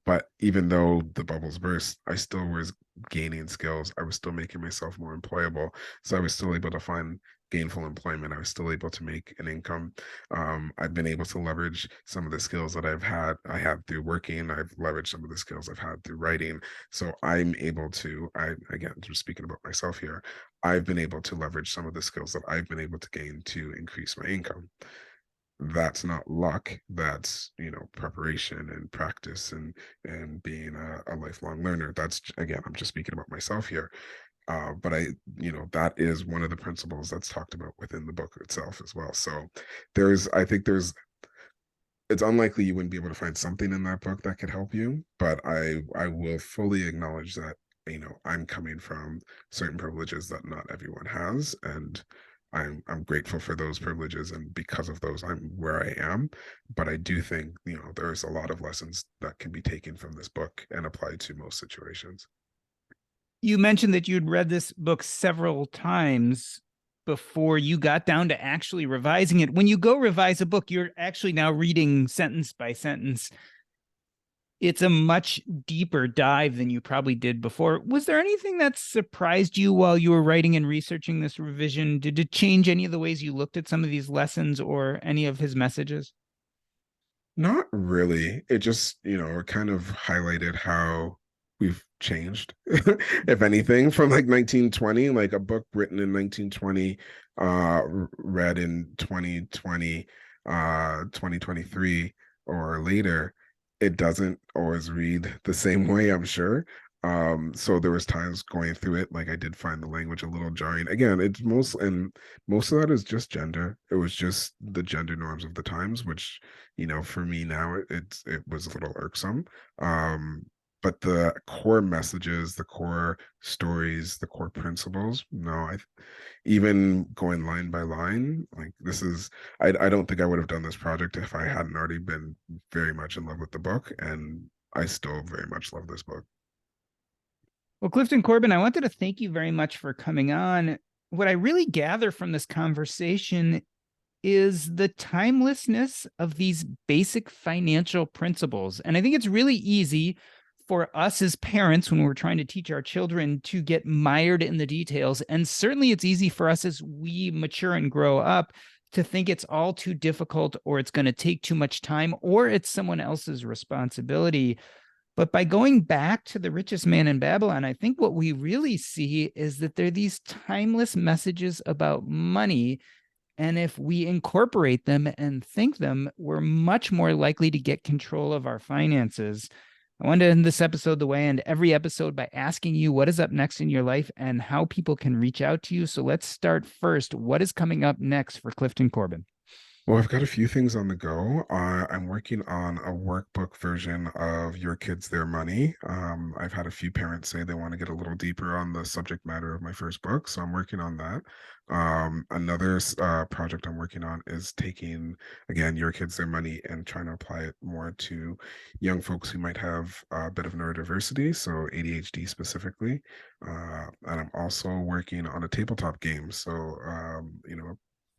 But even though the bubbles burst, I still was gaining skills. I was still making myself more employable, so I was still able to find gainful employment. I was still able to make an income. I've been able to leverage some of the skills that I had through working. I've leveraged some of the skills I've had through writing. So I'm able to, again, just speaking about myself here, I've been able to leverage some of the skills that I've been able to gain to increase my income. That's not luck. That's, preparation and practice and being a lifelong learner. That's, again, I'm just speaking about myself here. But that is one of the principles that's talked about within the book itself as well. So I think it's unlikely you wouldn't be able to find something in that book that could help you, but I will fully acknowledge that, I'm coming from certain privileges that not everyone has. And I'm grateful for those privileges. And because of those, I'm where I am. But I do think, there's a lot of lessons that can be taken from this book and applied to most situations. You mentioned that you'd read this book several times before you got down to actually revising it. When you go revise a book, you're actually now reading sentence by sentence. It's a much deeper dive than you probably did before. Was there anything that surprised you while you were writing and researching this revision? Did it change any of the ways you looked at some of these lessons or any of his messages? Not really. It just, it kind of highlighted how we've changed, if anything, from like 1920, like a book written in 1920, read in 2020, 2023 or later. It doesn't always read the same way, I'm sure. So there was times going through it, like I did find the language a little jarring. Again, most of that is just gender. It was just the gender norms of the times, which, for me now, it was a little irksome. But the core messages, the core stories, the core principles, no, even going line by line, like I don't think I would have done this project if I hadn't already been very much in love with the book, and I still very much love this book. Well, Clifton Corbin, I wanted to thank you very much for coming on. What I really gather from this conversation is the timelessness of these basic financial principles. And I think it's really easy for us as parents when we're trying to teach our children to get mired in the details. And certainly it's easy for us as we mature and grow up to think it's all too difficult or it's going to take too much time or it's someone else's responsibility. But by going back to the richest man in Babylon, I think what we really see is that there are these timeless messages about money. And if we incorporate them and think them, we're much more likely to get control of our finances. I want to end this episode the way I end every episode by asking you what is up next in your life and how people can reach out to you. So let's start first. What is coming up next for Clifton Corbin? Well, I've got a few things on the go. I'm working on a workbook version of Your Kids, Their Money. I've had a few parents say they want to get a little deeper on the subject matter of my first book, so I'm working on that. Another project I'm working on is taking, again, Your Kids, Their Money and trying to apply it more to young folks who might have a bit of neurodiversity, so ADHD specifically. And I'm also working on a tabletop game. So,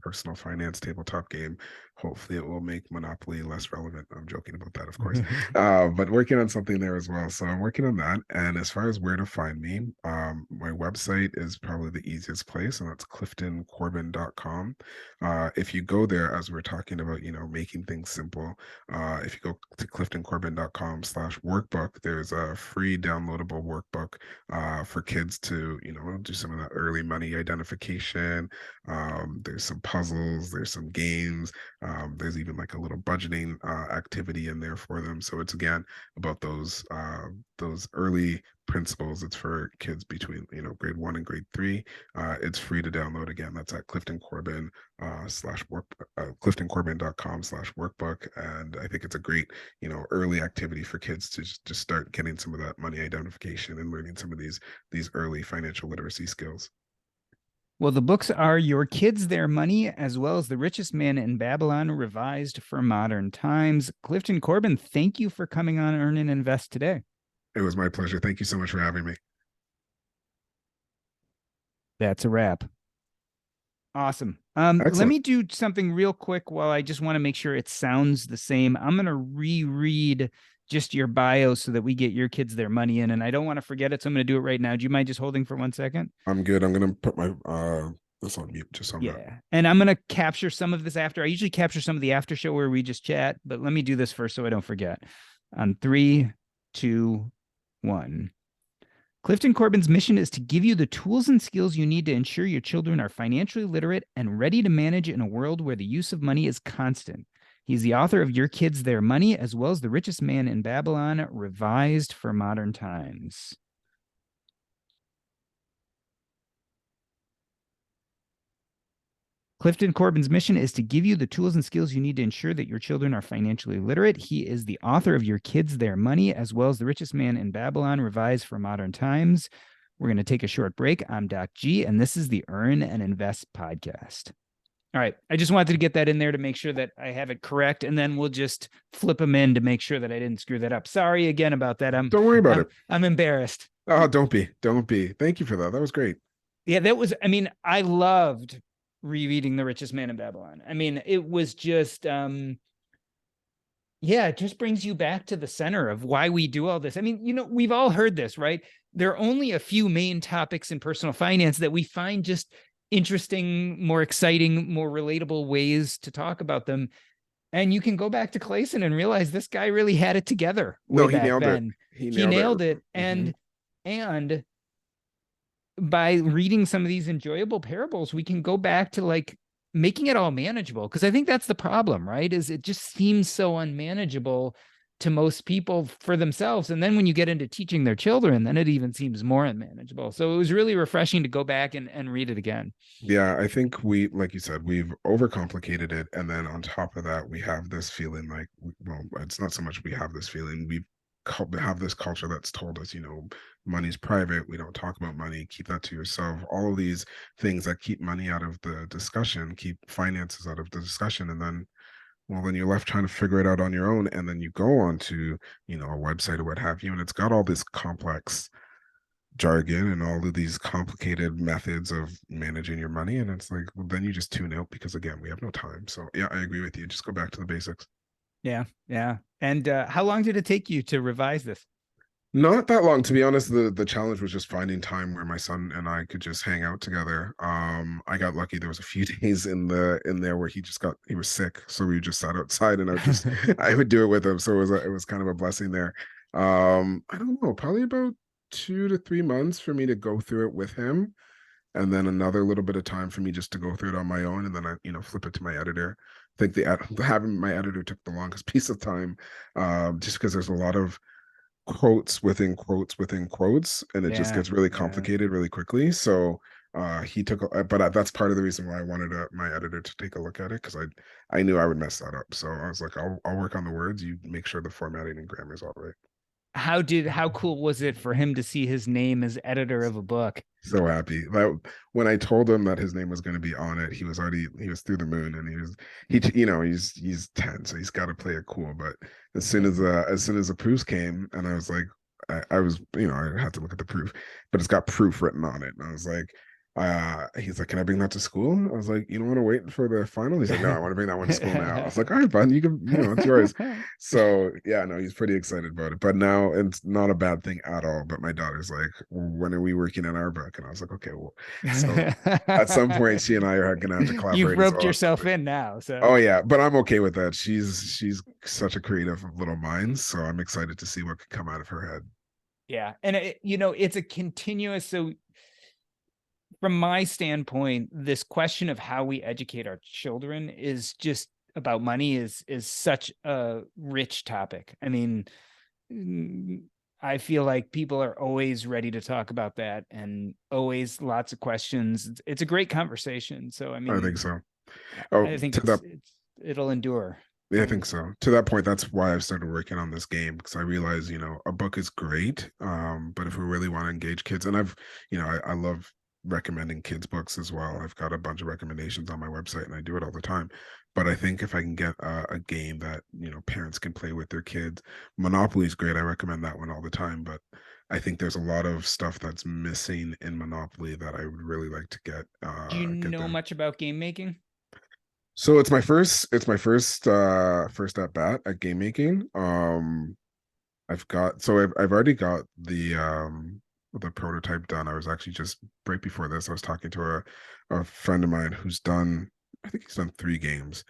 personal finance tabletop game. Hopefully, it will make Monopoly less relevant. I'm joking about that, of course, but working on something there as well. So I'm working on that. And as far as where to find me, my website is probably the easiest place, and that's cliftoncorbin.com. If you go there, as we're talking about, making things simple, if you go to cliftoncorbin.com/workbook, there's a free downloadable workbook for kids to, do some of that early money identification. There's some puzzles, there's some games, there's even like a little budgeting activity in there for them. So it's again about those early principles. It's for kids between grade 1 and grade 3. It's free to download. Again, that's at Clifton Corbin slash work cliftoncorbin.com/workbook. And I think it's a great early activity for kids to just start getting some of that money identification and learning some of these early financial literacy skills. Well, the books are Your Kids, Their Money, as well as The Richest Man in Babylon, revised for modern times. Clifton Corbin, thank you for coming on Earn and Invest today. It was my pleasure. Thank you so much for having me. That's a wrap. Awesome. Let me do something real quick while I just want to make sure it sounds the same. I'm going to reread just your bio so that we get Your Kids, Their Money in, and I don't want to forget it, so I'm going to do it right now. Do you mind just holding for 1 second? I'm good. I'm going to put my this on mute just so and I'm going to capture some of this after. I usually capture some of the after show where we just chat, but let me do this first so I don't forget. On 3, 2, 1. Clifton Corbin's mission is to give you the tools and skills you need to ensure your children are financially literate and ready to manage in a world where the use of money is constant. He's the author of Your Kids, Their Money, as well as The Richest Man in Babylon, revised for modern times. Clifton Corbin's mission is to give you the tools and skills you need to ensure that your children are financially literate. He is the author of Your Kids, Their Money, as well as The Richest Man in Babylon, revised for modern times. We're going to take a short break. I'm Doc G, and this is the Earn and Invest podcast. All right. I just wanted to get that in there to make sure that I have it correct, and then we'll just flip them in to make sure that I didn't screw that up. Sorry again about that. Don't worry about it. I'm embarrassed. Oh, don't be. Thank you for that. That was great. Yeah, I loved rereading The Richest Man in Babylon. I mean, it was just, it just brings you back to the center of why we do all this. I mean, we've all heard this, right? There are only a few main topics in personal finance that we find just interesting, more exciting, more relatable ways to talk about them. And you can go back to Clayson and realize this guy really had it together. No, he nailed it. He nailed it. And by reading some of these enjoyable parables, we can go back to like making it all manageable. Because I think that's the problem, right? Is it just seems so unmanageable to most people for themselves. And then when you get into teaching their children, then it even seems more unmanageable. So it was really refreshing to go back and read it again. Yeah, I think like you said, we've overcomplicated it. And then on top of that, we have this feeling like, well, it's not so much we have this feeling, we have this culture that's told us, money's private. We don't talk about money. Keep that to yourself. All of these things that keep money out of the discussion, keep finances out of the discussion. And then, well, then you're left trying to figure it out on your own. And then you go on to, a website or what have you, and it's got all this complex jargon and all of these complicated methods of managing your money. And it's like, well, then you just tune out because, again, we have no time. So, yeah, I agree with you. Just go back to the basics. Yeah. And how long did it take you to revise this? Not that long, to be honest. The challenge was just finding time where my son and I could just hang out together. I got lucky. There was a few days in there where he was sick, so we just sat outside, and I would do it with him. So it was kind of a blessing there. I don't know, probably about 2 to 3 months for me to go through it with him, and then another little bit of time for me just to go through it on my own, and then I flip it to my editor. I think having my editor took the longest piece of time, just because there's a lot of quotes within quotes within quotes, and it just gets really complicated really quickly. So he took, but that's part of the reason why I wanted my editor to take a look at it, because I knew I would mess that up. So I was like, I'll work on the words. You make sure the formatting and grammar is all right. How cool was it for him to see his name as editor of a book? So happy that when I told him that his name was going to be on it, he was through the moon, and he's 10, so he's got to play it cool. But as soon as the proofs came, and I was like, I was, I had to look at the proof, but it's got proof written on it, and I was like, he's like, can I bring that to school? I was like, you don't want to wait for the final? He's like, no, I want to bring that one to school now. I was like, all right, bud, you can, it's yours. So yeah, no, he's pretty excited about it. But now it's not a bad thing at all. But my daughter's like, when are we working on our book? And I was like, okay, well, so at some point she and I are gonna have to collaborate. You've roped yourself in now. So oh yeah, but I'm okay with that. She's such a creative little mind, so I'm excited to see what could come out of her head. Yeah, and it's a continuous. So from my standpoint, this question of how we educate our children is just about money is such a rich topic. I mean, I feel like people are always ready to talk about that and always lots of questions. It's a great conversation. So I I mean, think so. Oh, I think to that, it'll endure. yeah, I think so. To that point, that's why I've started working on this game, because I realize, a book is great, but if we really want to engage kids, and I love recommending kids books as well. I've got a bunch of recommendations on my website, and I do it all the time. But I think if I can get a game that parents can play with their kids, Monopoly is great. I recommend that one all the time. But I think there's a lot of stuff that's missing in Monopoly that I would really like to get Do you get know there. much about game making? So it's my first at bat at game making. I've already got the prototype done. I was actually just right before this, I was talking to a friend of mine who's done, I think he's done 3 games.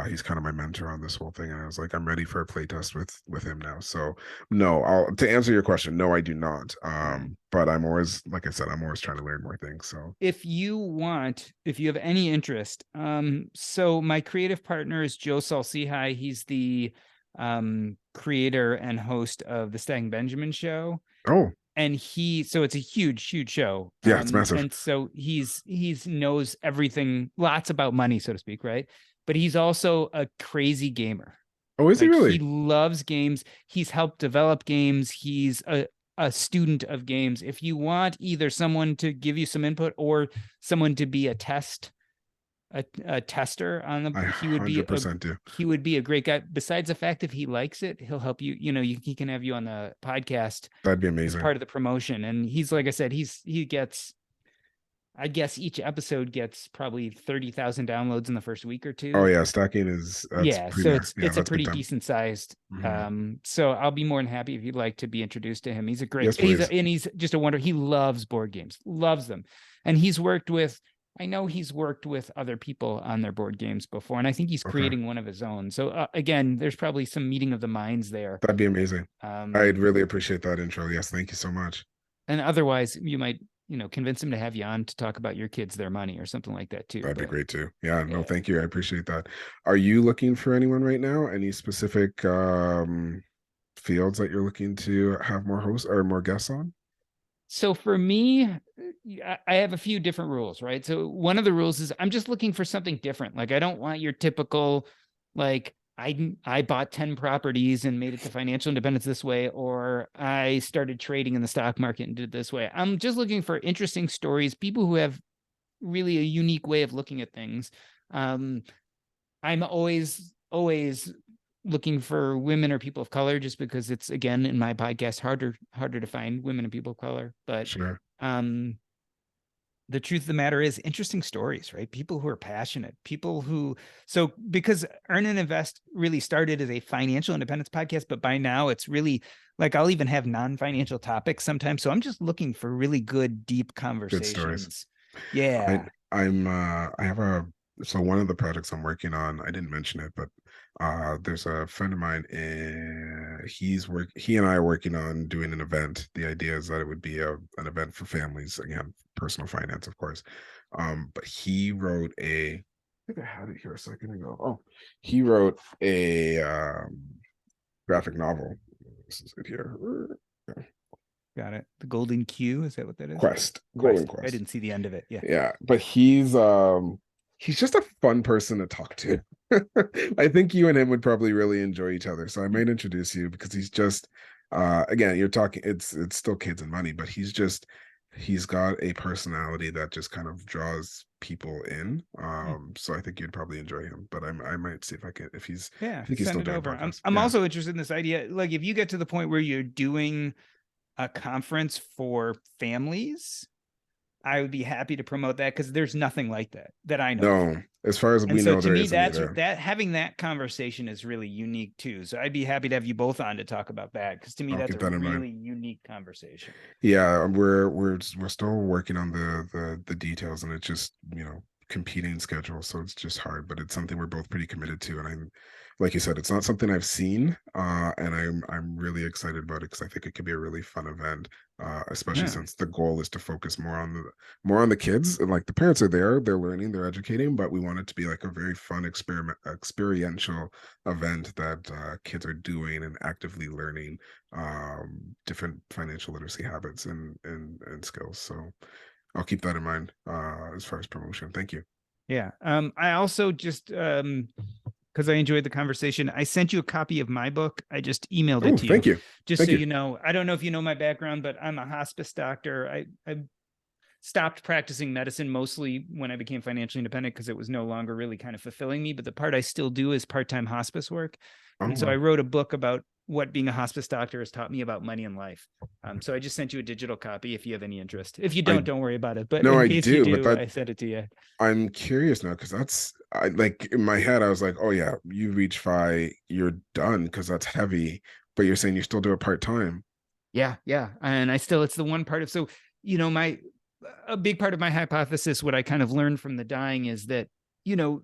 He's kind of my mentor on this whole thing, and I was like, I'm ready for a play test with him now. So no, to answer your question, no, I do not. All right. But I'm always, like I said, I'm always trying to learn more things. So If you have any interest, so my creative partner is Joe Salsihai. He's the creator and host of the Stag Benjamin Show. oh And so it's a huge show. yeah, it's massive. And so he's knows everything, lots about money, so to speak, right? But he's also a crazy gamer. Oh, is he Like he really? loves games. He's helped develop games. He's a student of games. If you want either someone to give you some input or someone to be a tester on I the, 100% do. he would be a great guy. Besides the fact, if he likes it, he'll help you. He can have you on the podcast That'd be as amazing. part of the promotion. And he's, like I said, he gets, I guess each episode gets probably 30,000 downloads in the first week or Oh two. yeah, stacking that's Yeah, so premier. Yeah, it's a that's big pretty time. decent sized. Hmm. So I'll be more than happy if you'd like to be introduced to him. He's a great, Yes, please. he's just a wonder. He loves board games, loves them, and I know he's worked with other people on their board games before, and I think he's Okay, creating one of his own. So again, there's probably some meeting of the minds there. that'd be amazing. I'd Um, really appreciate that intro. Yes, thank you so much. and otherwise, you might convince him to have you on to talk about your kids, their money, or something like that too. That'd be But great too. Yeah, no, yeah. thank you. I appreciate that. Are you looking for anyone right now? Any specific fields that you're looking to have more hosts or more guests on? So for me, I have a few different rules, right? So one of the rules is I'm just looking for something different. Like I don't want your typical, like I bought 10 properties and made it to financial independence this way, or I started trading in the stock market and did it this way. I'm just looking for interesting stories, people who have really a unique way of looking at things. Um, I'm always looking for women or people of color, just because it's, again, in my podcast, harder to find women and people of color. But Sure. um, the truth of the matter is interesting stories, right? People who are passionate, people who, so because Earn and Invest really started as a financial independence podcast, but by now it's really like I'll even have non-financial topics sometimes. So I'm just looking for really good, deep Good stories. conversations. I Yeah. I have a so one of the projects I'm working on, I didn't mention it, but there's a friend of mine and he and I are working on doing an event. The idea is that it would be an event for families, again, personal finance, of course. But he wrote I think I had it here a second ago. Oh, he wrote a graphic novel. This is it here. Got it. The Golden Q, is that what that is? Golden Quest. I Quest. didn't see the end of it. Yeah. Yeah, but he's just a fun person to talk to. I think you and him would probably really enjoy each other. So I might introduce you because he's just again, you're talking it's still kids and money, but he's got a personality that just kind of draws people in. So I think you'd probably enjoy him. But I might see if I can if he's Yeah. I think he's Send still it doing over. podcasts. I'm Yeah. also interested in this idea. Like if you get to the point where you're doing a conference for families, I would be happy to promote that because there's nothing like that I know of. No, as far as And we so know, to there me, isn't that's either. that having that conversation is really unique too. So I'd be happy to have you both on to talk about that because to me, I'll that's keep a that in mind. really unique conversation. Yeah, we're still working on the details, and it's just competing schedules, so it's just hard, but it's something we're both pretty committed to. And I'm, like you said, it's not something I've seen, and I'm really excited about it because I think it could be a really fun event, especially Yeah. since the goal is to focus more on the kids. And like the parents are there, they're learning, they're educating, but we want it to be like a very fun experiential event that kids are doing and actively learning different financial literacy habits and skills. So I'll keep that in mind as far as promotion. Thank you. Yeah. I also just because I enjoyed the conversation, I sent you a copy of my book. I just emailed it Oh, to you, thank you. just so Thank you. you know. I don't know if you know my background, but I'm a hospice doctor. I stopped practicing medicine mostly when I became financially independent because it was no longer really kind of fulfilling me. But the part I still do is part-time hospice work. Oh, And so I wow. wrote a book about what being a hospice doctor has taught me about money and life. So I just sent you a digital copy if you have any interest. If you I don't worry about it. But no, in I case you do, but do, that I sent it to you. I'm curious now because I like in my head I was like, oh yeah, you reach FI, you're done because that's heavy. But you're saying you still do it part time. Yeah, yeah. And it's the one part of, so, my, a big part of my hypothesis, what I kind of learned from the dying is that, you know,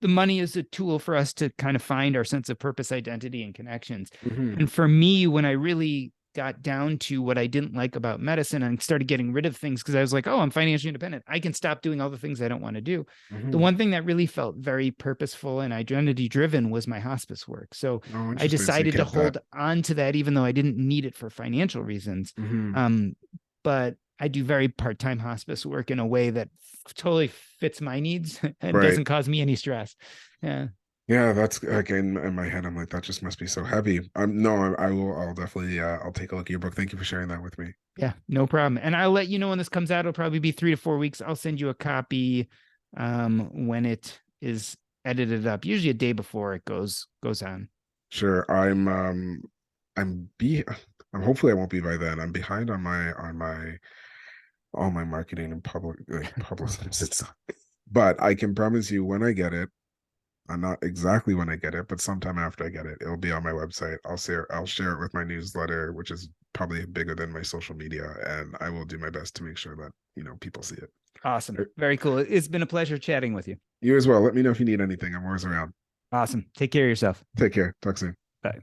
the money is a tool for us to kind of find our sense of purpose, identity, and connections. Mm-hmm. And for me, when I really got down to what I didn't like about medicine and started getting rid of things because I was like, oh, I'm financially independent. I can stop doing all the things I don't want to do. The Mm-hmm. one thing that really felt very purposeful and identity driven was my hospice work. So Oh, I interesting. So you decided to kept that. hold on to that, even though I didn't need it for financial reasons. Mm-hmm. Um, but I do very part-time hospice work in a way that totally fits my needs and Right. doesn't cause me any stress. Yeah. Yeah, that's like in my head. I'm like, that just must be so heavy. No, I will. I'll definitely. I'll take a look at your book. Thank you for sharing that with me. Yeah, no problem. And I'll let you know when this comes out. It'll probably be 3 to 4 weeks. I'll send you a copy when it is edited up, usually a day before it goes on. Sure. I'm be. I'm hopefully I won't be by then. I'm behind on my all my marketing and publicists. But I can promise you when I get it, I'm not exactly when I get it, but sometime after I get it, it'll be on my website. I'll share it with my newsletter, which is probably bigger than my social media, and I will do my best to make sure that, people see it. Awesome. Very cool. It's been a pleasure chatting with you. You as well. Let me know if you need anything. I'm always around. Awesome. Take care of yourself. Take care. Talk soon. Bye.